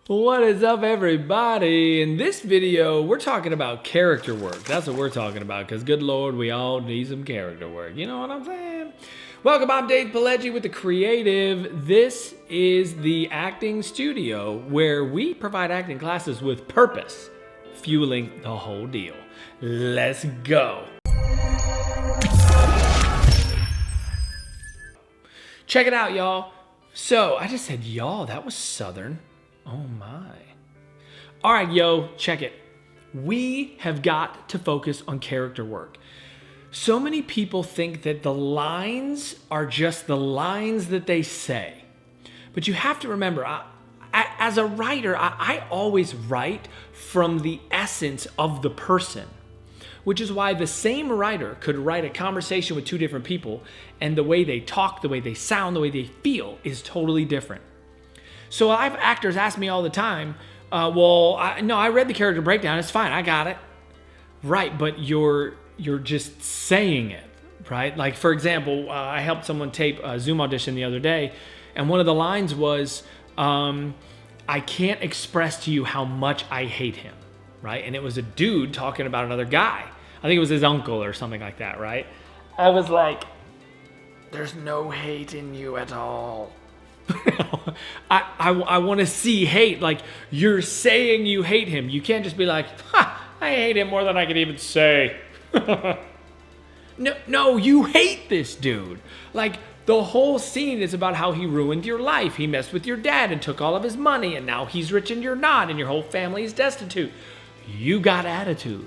What is up, everybody? In this video, we're talking about character work. That's what we're talking about, because good Lord, we all need some character work. You know what I'm saying? Welcome, I'm Dave Pileggi with The Creative. This is the acting studio where we provide acting classes with purpose, fueling the whole deal. Let's go. Check it out, y'all. So, I just said y'all, that was Southern. Oh my. All right, yo, check it. We have got to focus on character work. So many people think that the lines are just the lines that they say. But you have to remember, as a writer, I always write from the essence of the person, which is why the same writer could write a conversation with two different people, and the way they talk, the way they sound, the way they feel is totally different. So I have actors ask me all the time, I read the character breakdown, it's fine, I got it. Right, but you're just saying it, right? Like, for example, I helped someone tape a Zoom audition the other day, and one of the lines was, I can't express to you how much I hate him, right? And it was a dude talking about another guy. I think it was his uncle or something like that, right? I was like, there's no hate in you at all. I want to see hate. Like, you're saying you hate him. You can't just be like, I hate him more than I can even say. No, you hate this dude. Like, the whole scene is about how he ruined your life. He messed with your dad and took all of his money, and now he's rich and you're not, and your whole family is destitute. You got attitude.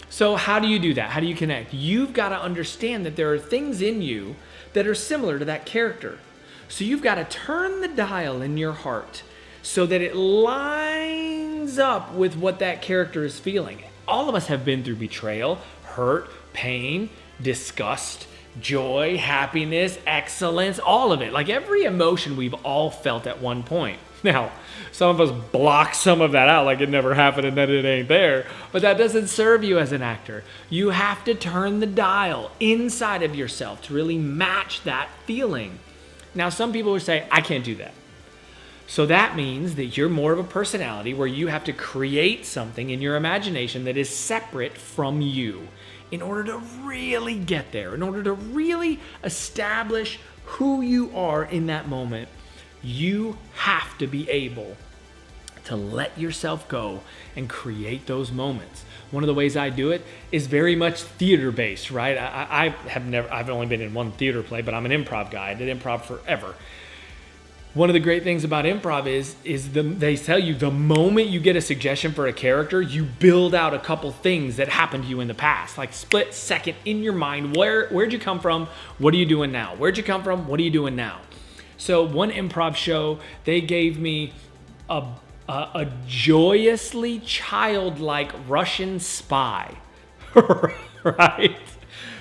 So how do you do that? How do you connect? You've got to understand that there are things in you that are similar to that character. So you've got to turn the dial in your heart so that it lines up with what that character is feeling. All of us have been through betrayal, hurt, pain, disgust, joy, happiness, excellence, all of it. Like, every emotion we've all felt at one point. Now, some of us block some of that out like it never happened and that it ain't there, but that doesn't serve you as an actor. You have to turn the dial inside of yourself to really match that feeling. Now, some people would say, I can't do that. So that means that you're more of a personality where you have to create something in your imagination that is separate from you in order to really get there, in order to really establish who you are in that moment. You have to be able to let yourself go and create those moments. One of the ways I do it is very much theater-based, right? I've only been in one theater play, but I'm an improv guy. I did improv forever. One of the great things about improv is they tell you the moment you get a suggestion for a character, you build out a couple things that happened to you in the past, like split second in your mind. Where'd you come from? What are you doing now? Where'd you come from? What are you doing now? So one improv show, they gave me a joyously childlike Russian spy, right?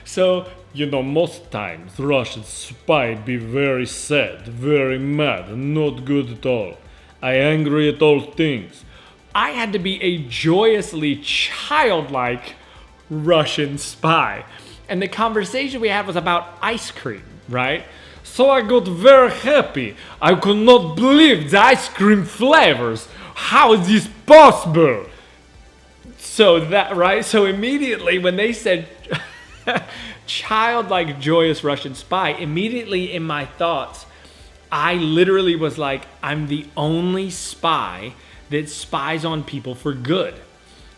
So, most times Russian spy be very sad, very mad, not good at all. I angry at all things. I had to be a joyously childlike Russian spy. And the conversation we had was about ice cream, right? So I got very happy. I could not believe the ice cream flavors. How is this possible? So immediately when they said childlike joyous Russian spy, immediately in my thoughts, I literally was like, I'm the only spy that spies on people for good.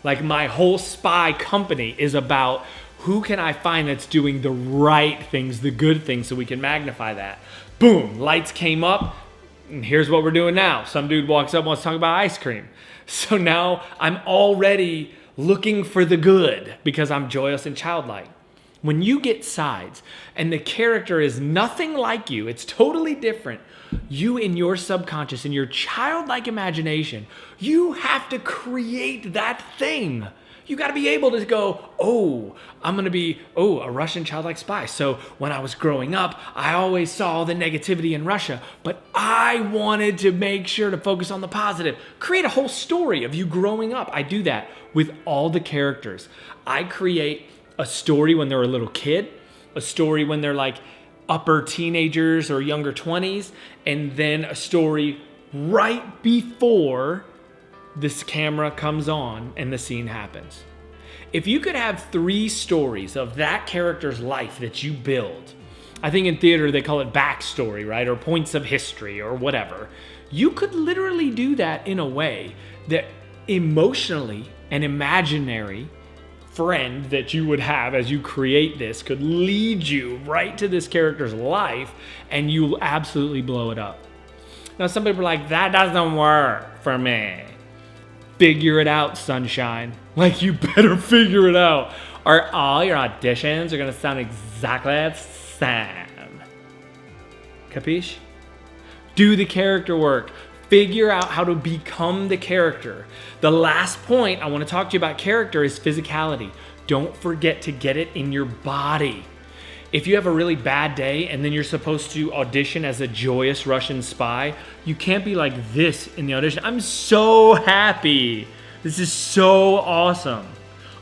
Like, my whole spy company is about who can I find that's doing the right things, the good things, so we can magnify that. Boom, lights came up, and here's what we're doing now. Some dude walks up, wants to talk about ice cream. So now I'm already looking for the good because I'm joyous and childlike. When you get sides and the character is nothing like you, it's totally different, you in your subconscious, in your childlike imagination, you have to create that thing. You got to be able to go, I'm going to be, a Russian childlike spy. So when I was growing up, I always saw the negativity in Russia, but I wanted to make sure to focus on the positive. Create a whole story of you growing up. I do that with all the characters. I create a story when they're a little kid, a story when they're like upper teenagers or younger 20s, and then a story right before this camera comes on and the scene happens. If you could have 3 stories of that character's life that you build, I think in theater they call it backstory, right? Or points of history or whatever. You could literally do that in a way that emotionally an imaginary friend that you would have as you create this could lead you right to this character's life and you absolutely blow it up. Now some people are like, that doesn't work for me. Figure it out, sunshine. Like, you better figure it out. Or all your auditions are gonna sound exactly the same. Capiche? Do the character work. Figure out how to become the character. The last point I want to talk to you about character is physicality. Don't forget to get it in your body. If you have a really bad day and then you're supposed to audition as a joyous Russian spy, you can't be like this in the audition. I'm so happy. This is so awesome.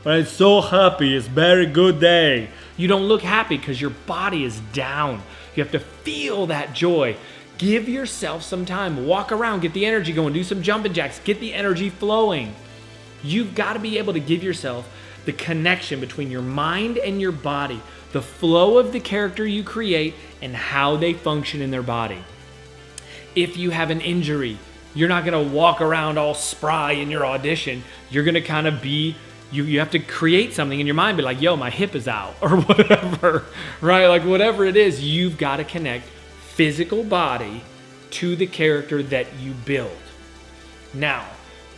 I'm so happy. It's a very good day. You don't look happy because your body is down. You have to feel that joy. Give yourself some time. Walk around, get the energy going, do some jumping jacks, get the energy flowing. You've got to be able to give yourself the connection between your mind and your body, the flow of the character you create and how they function in their body. If you have an injury, you're not going to walk around all spry in your audition. You're going to kind of be, you have to create something in your mind, be like, yo, my hip is out or whatever, right? Like whatever it is, you've got to connect physical body to the character that you build. Now,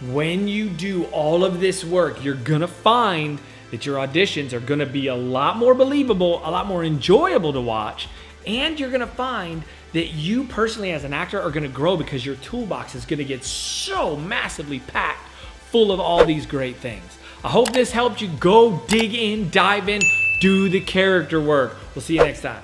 when you do all of this work, you're gonna find that your auditions are gonna be a lot more believable, a lot more enjoyable to watch, and you're gonna find that you personally as an actor are gonna grow because your toolbox is gonna get so massively packed full of all these great things. I hope this helped you. Go dig in, dive in, do the character work. We'll see you next time.